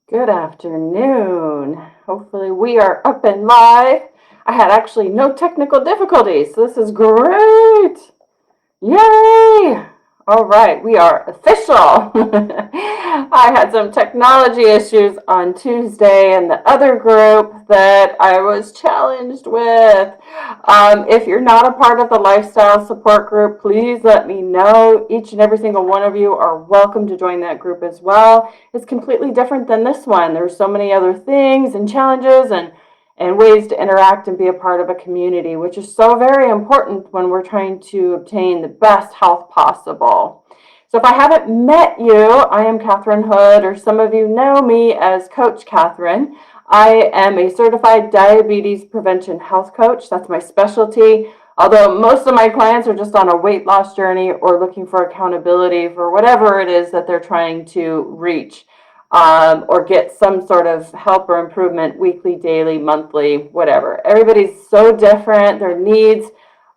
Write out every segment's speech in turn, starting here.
Good afternoon. Hopefully we are up and live. I had actually no technical difficulties, so this is great. Yay! All right, we are official. I had some technology issues on Tuesday in the other group that I was challenged with. If you're not a part of the lifestyle support group, please let me know. Each and every single one of you are welcome to join that group as well. It's completely different than this one. There's so many other things and challenges and ways to interact and be a part of a community, which is so very important when we're trying to obtain the best health possible. So if I haven't met you, I am Catherine Hood, or some of you know me as Coach Catherine. I am a certified diabetes prevention health coach. That's my specialty. Although most of my clients are just on a weight loss journey or looking for accountability for whatever it is that they're trying to reach. Or get some sort of help or improvement weekly, daily, monthly, whatever. Everybody's so different. Their needs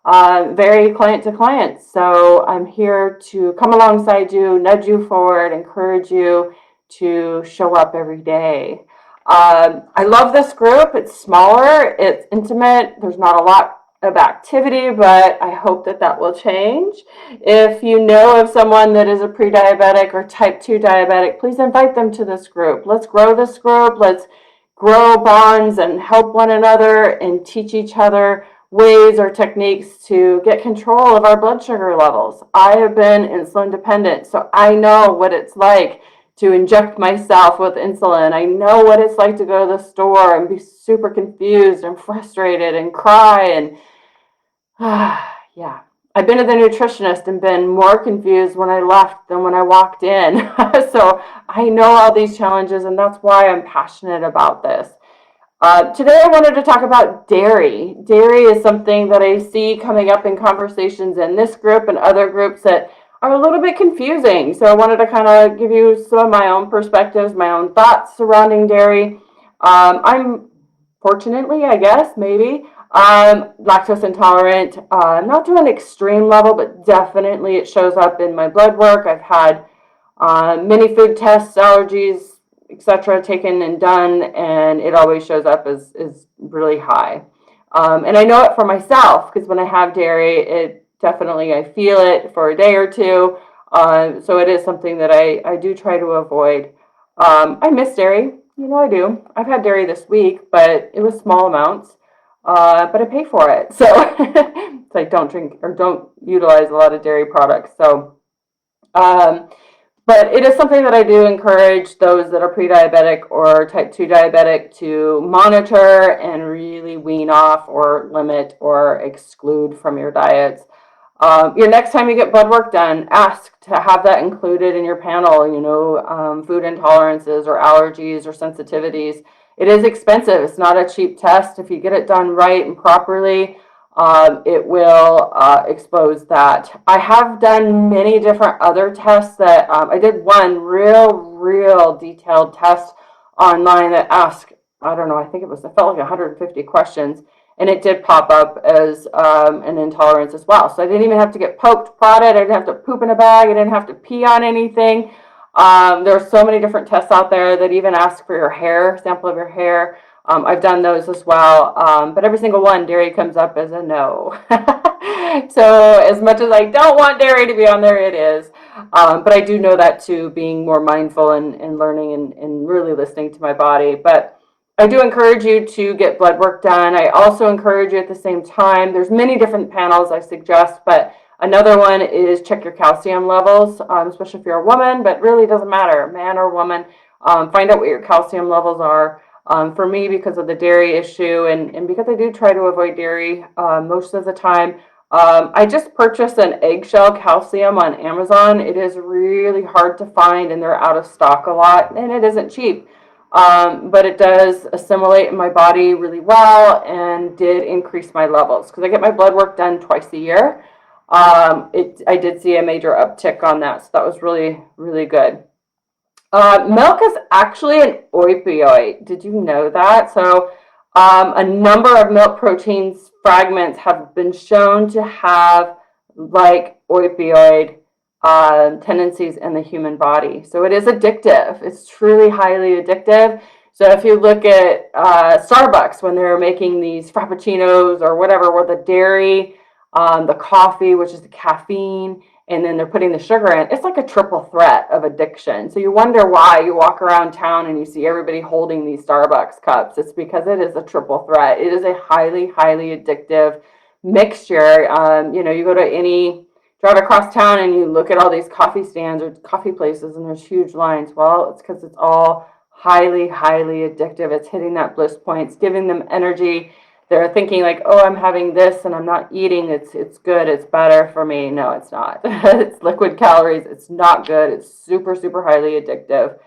vary client to client. So I'm here to come alongside you, nudge you forward, encourage you to show up every day. I love this group. It's smaller, it's intimate, there's not a lot of activity, but I hope that that will change. If you know of someone that is a pre-diabetic or type 2 diabetic, please invite them to this group. Let's grow this group. Let's grow bonds and help one another and teach each other ways or techniques to get control of our blood sugar levels. I have been insulin dependent, so I know what it's like to inject myself with insulin. I know what it's like to go to the store and be super confused and frustrated and cry and yeah. I've been to the nutritionist and been more confused when I left than when I walked in. So I know all these challenges, and that's why I'm passionate about this. Today, I wanted to talk about dairy. Dairy is something that I see coming up in conversations in this group and other groups that are a little bit confusing. So I wanted to kind of give you some of my own perspectives, my own thoughts surrounding dairy. I'm fortunately, I guess, maybe, lactose intolerant, not to an extreme level, but definitely it shows up in my blood work. I've had many food tests, allergies, etc., taken and done, and it always shows up as really high. And I know it for myself because when I have dairy, it definitely I feel it for a day or two. So it is something that I do try to avoid. I miss dairy, I do. I've had dairy this week, but it was small amounts. But I pay for it, so it's like don't drink or don't utilize a lot of dairy products. So. Um, but it is something that I do encourage those that are pre-diabetic or type 2 diabetic to monitor and really wean off or limit or exclude from your diets. Your next time you get blood work done, ask to have that included in your panel, food intolerances or allergies or sensitivities. It is expensive. It's not a cheap test. If you get it done right and properly, it will expose that. I have done many different other tests that I did one real detailed test online that asked, I don't know, I felt like 150 questions, and it did pop up as an intolerance as well. So I didn't even have to get poked, prodded, I didn't have to poop in a bag, I didn't have to pee on anything. There are so many different tests out there that even ask for your hair, sample of your hair. I've done those as well, but every single one, dairy comes up as a no. So as much as I don't want dairy to be on there, it is. But I do know that too, being more mindful and learning and really listening to my body. But I do encourage you to get blood work done. I also encourage you at the same time. There's many different panels I suggest, but another one is check your calcium levels, especially if you're a woman, but really doesn't matter, man or woman. Find out what your calcium levels are. For me, because of the dairy issue and because I do try to avoid dairy most of the time, I just purchased an eggshell calcium on Amazon. It is really hard to find and they're out of stock a lot and it isn't cheap. But it does assimilate in my body really well and did increase my levels because I get my blood work done twice a year. I did see a major uptick on that, so that was really good. Milk is actually an opioid. Did you know that? So, a number of milk proteins fragments have been shown to have like opioid tendencies in the human body. So it is addictive. It's truly highly addictive. So if you look at Starbucks when they're making these frappuccinos or whatever, where the dairy, the coffee, which is the caffeine, and then they're putting the sugar in, it's like a triple threat of addiction. So you wonder why you walk around town and you see everybody holding these Starbucks cups. It's because it is a triple threat. It is a highly, highly addictive mixture. You go to any drive across town and you look at all these coffee stands or coffee places and there's huge lines. Well, it's because it's all highly, highly addictive. It's hitting that bliss point. It's giving them energy. They're thinking like, oh, I'm having this and I'm not eating. It's good. It's better for me. No, it's not. It's liquid calories. It's not good. It's super, super highly addictive.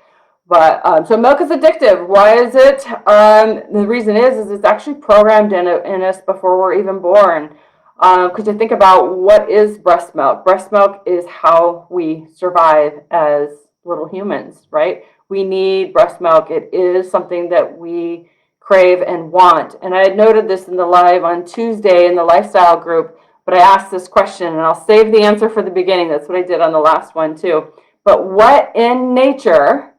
But so milk is addictive. Why is it? The reason is it's actually programmed in us before we're even born. Because you think about what is breast milk. Breast milk is how we survive as little humans, right? We need breast milk. It is something that we crave and want. And I had noted this in the live on Tuesday in the lifestyle group, but I asked this question and I'll save the answer for the beginning. That's what I did on the last one too. But what in nature,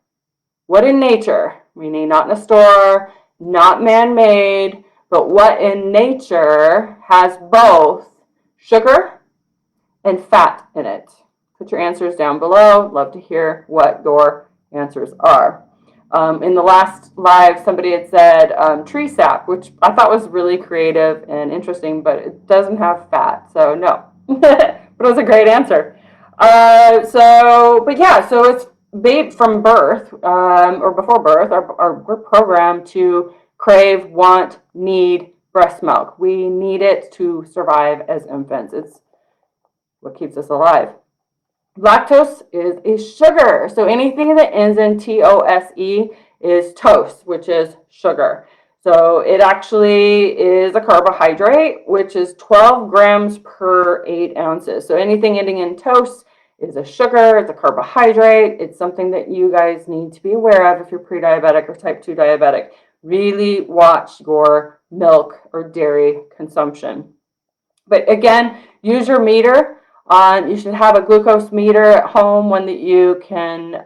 meaning not in a store, not man-made, but what in nature has both sugar and fat in it? Put your answers down below. Love to hear what your answers are. In the last live, somebody had said tree sap, which I thought was really creative and interesting, but it doesn't have fat, so no. But it was a great answer. So it's from birth or before birth, we're programmed to crave, want, need breast milk. We need it to survive as infants. It's what keeps us alive. Lactose is a sugar. So anything that ends in TOSE is toast, which is sugar. So it actually is a carbohydrate, which is 12 grams per 8 ounces. So anything ending in toast is a sugar, it's a carbohydrate. It's something that you guys need to be aware of if you're pre-diabetic or type 2 diabetic. Really watch your milk or dairy consumption. But again, use your meter. You should have a glucose meter at home, one that you can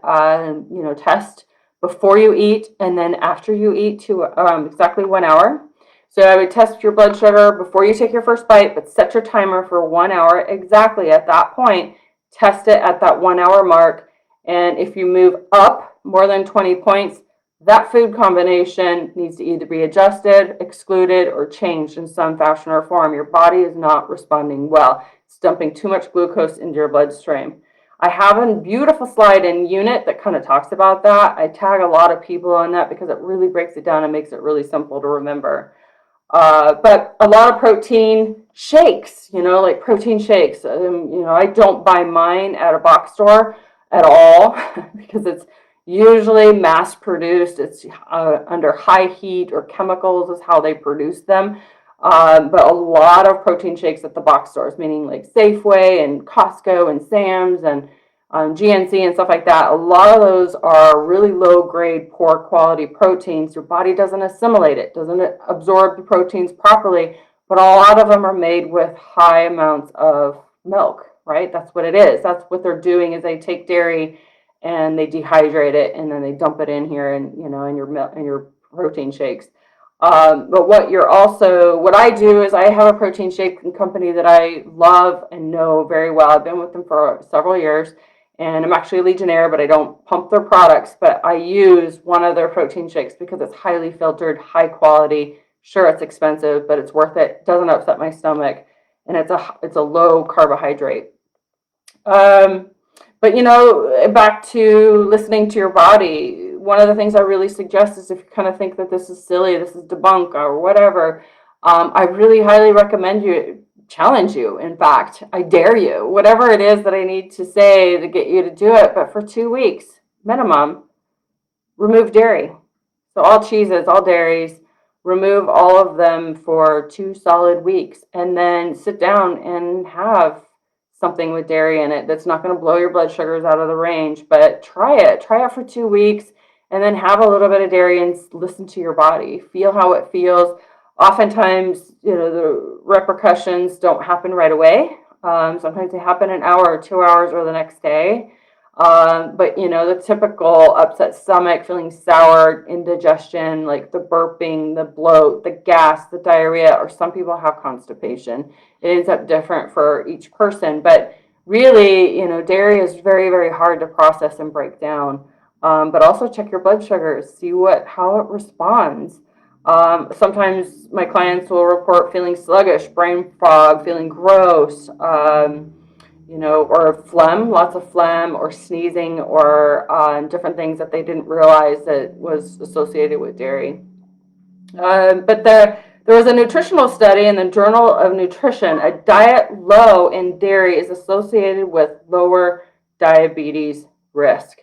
test before you eat and then after you eat to exactly 1 hour. So I would test your blood sugar before you take your first bite, but set your timer for 1 hour exactly at that point. Test it at that 1 hour mark. And if you move up more than 20 points, that food combination needs to either be adjusted, excluded, or changed in some fashion or form. Your body is not responding well. It's dumping too much glucose into your bloodstream. I have a beautiful slide in Unit that kind of talks about that. I tag a lot of people on that because it really breaks it down and makes it really simple to remember. But a lot of protein shakes, like protein shakes. I don't buy mine at a box store at all because it's usually mass produced. It's under high heat or chemicals is how they produce them. But a lot of protein shakes at the box stores, meaning like Safeway and Costco and Sam's and GNC and stuff like that. A lot of those are really low grade, poor quality proteins. Your body doesn't assimilate it, doesn't absorb the proteins properly, but a lot of them are made with high amounts of milk, right? That's what it is. That's what they're doing is they take dairy and they dehydrate it and then they dump it in here and in your milk and your protein shakes. But what I do is I have a protein shake company that I love and know very well. I've been with them for several years and I'm actually a Legionnaire, but I don't pump their products, but I use one of their protein shakes because it's highly filtered, high quality. Sure, it's expensive, but it's worth it. It doesn't upset my stomach and it's a low carbohydrate. But back to listening to your body, one of the things I really suggest is if you kind of think that this is silly, this is debunk or whatever, I really highly recommend you challenge you. In fact, I dare you, whatever it is that I need to say to get you to do it. But for 2 weeks minimum, remove dairy. So all cheeses, all dairies, remove all of them for 2 solid weeks and then sit down and have something with dairy in it that's not going to blow your blood sugars out of the range, but try it for 2 weeks and then have a little bit of dairy and listen to your body, feel how it feels. Oftentimes, the repercussions don't happen right away. Sometimes they happen an hour or 2 hours or the next day. But the typical upset stomach, feeling sour, indigestion, like the burping, the bloat, the gas, the diarrhea, or some people have constipation. It ends up different for each person, but really, dairy is very, very hard to process and break down. But also check your blood sugars, see how it responds. Sometimes my clients will report feeling sluggish, brain fog, feeling gross, or phlegm, lots of phlegm, or sneezing, or different things that they didn't realize that was associated with dairy. But there was a nutritional study in the Journal of Nutrition. A diet low in dairy is associated with lower diabetes risk.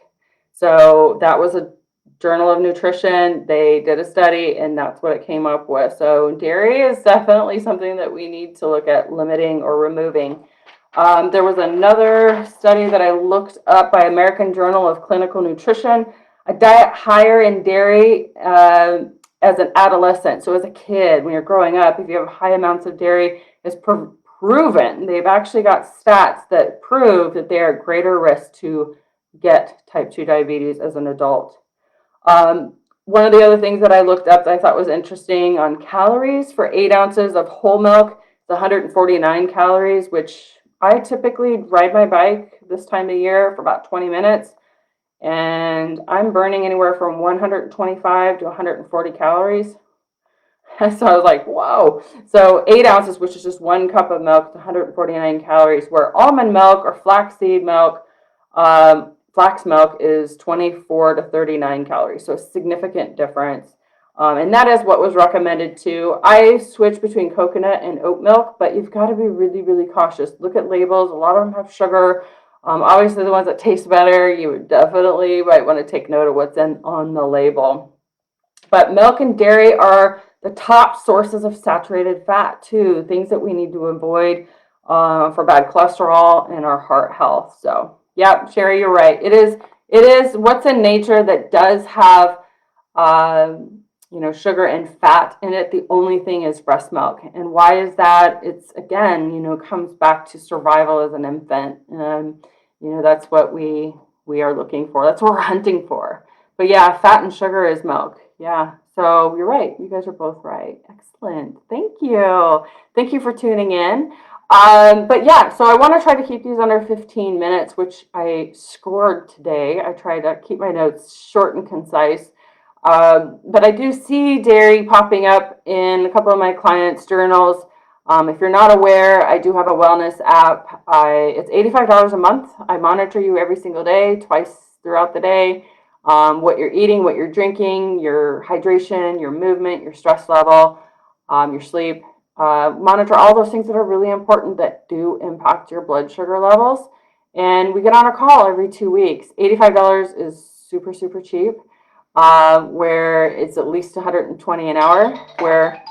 So that was a Journal of Nutrition. They did a study, and that's what it came up with. So dairy is definitely something that we need to look at limiting or removing. There was another study that I looked up by American Journal of Clinical Nutrition. A diet higher in dairy as an adolescent, so as a kid, when you're growing up, if you have high amounts of dairy, is proven. They've actually got stats that prove that they are at greater risk to get type 2 diabetes as an adult. One of the other things that I looked up that I thought was interesting on calories for 8 ounces of whole milk, it's 149 calories, which I typically ride my bike this time of year for about 20 minutes, and I'm burning anywhere from 125 to 140 calories. So I was like, whoa. So 8 ounces, which is just 1 cup of milk, 149 calories, where almond milk or flaxseed milk, flax milk is 24 to 39 calories. So a significant difference. And that is what was recommended too. I switch between coconut and oat milk, but you've got to be really, really cautious. Look at labels. A lot of them have sugar. Obviously, the ones that taste better, you would definitely might want to take note of what's on the label. But milk and dairy are the top sources of saturated fat too, things that we need to avoid for bad cholesterol and our heart health. So, yeah, Sherry, you're right. It is what's in nature that does have sugar and fat in it. The only thing is breast milk. And why is that? It's, again, comes back to survival as an infant. That's what we are looking for. That's what we're hunting for. But yeah, fat and sugar is milk. Yeah. So you're right. You guys are both right. Excellent. Thank you. Thank you for tuning in. But yeah, so I want to try to keep these under 15 minutes, which I scored today. I try to keep my notes short and concise. But I do see dairy popping up in a couple of my clients' journals. If you're not aware, I do have a wellness app. It's $85 a month. I monitor you every single day, twice throughout the day. What you're eating, what you're drinking, your hydration, your movement, your stress level, your sleep. Monitor all those things that are really important that do impact your blood sugar levels. And we get on a call every 2 weeks. $85 is super, super cheap. Where it's at least 120 an hour, where,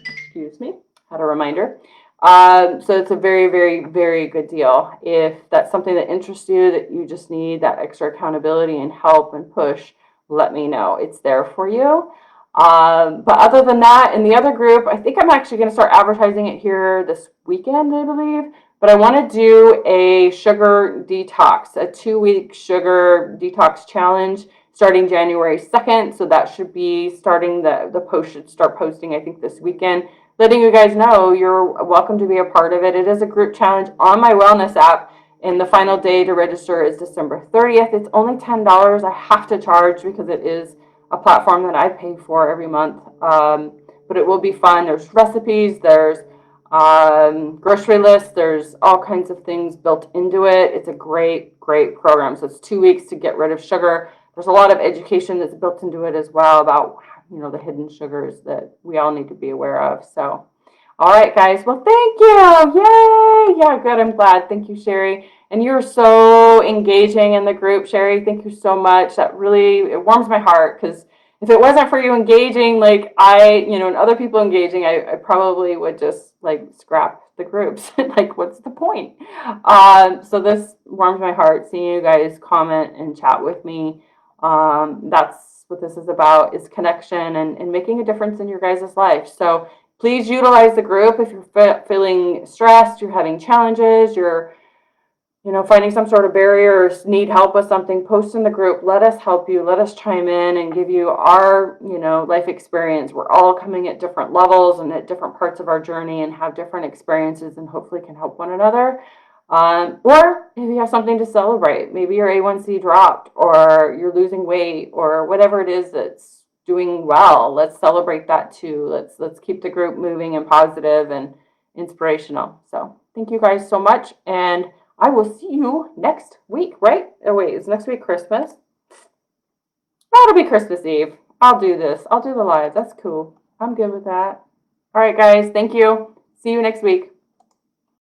excuse me, had a reminder. So it's a very, very, very good deal. If that's something that interests you, that you just need that extra accountability and help and push, let me know. It's there for you. But other than that, in the other group, I think I'm actually going to start advertising it here this weekend, I believe. But I want to do a sugar detox, a 2-week sugar detox challenge starting January 2nd. So that should be starting, the post should start posting, I think, this weekend, letting you guys know you're welcome to be a part of it. It is a group challenge on my wellness app, and the final day to register is December 30th. It's only $10. I have to charge because it is a platform that I pay for every month. But it will be fun. There's recipes, there's grocery lists, there's all kinds of things built into it. It's a great, great program. So it's 2 weeks to get rid of sugar. There's a lot of education that's built into it as well about, the hidden sugars that we all need to be aware of. So, all right, guys. Well, thank you. Yay. Yeah, good. I'm glad. Thank you, Sherry. And you're so engaging in the group, Sherry. Thank you so much. That really, it warms my heart, because if it wasn't for you engaging, like and other people engaging, I probably would just scrap the groups. Like, what's the point? So this warms my heart, seeing you guys comment and chat with me. That's what this is about, is connection and making a difference in your guys' life. So Please utilize the group if you're feeling stressed, you're having challenges, you're finding some sort of barrier or need help with something. Post in the group. Let us help you. Let us chime in and give you our, life experience. We're all coming at different levels and at different parts of our journey and have different experiences and hopefully can help one another. Or if you have something to celebrate, maybe your A1C dropped or you're losing weight or whatever it is that's doing well. Let's celebrate that too. Let's keep the group moving and positive and inspirational. So thank you guys so much, and I will see you next week, right? Oh, wait, is next week Christmas? Oh, it'll be Christmas Eve. I'll do this. I'll do the live. That's cool. I'm good with that. All right, guys. Thank you. See you next week.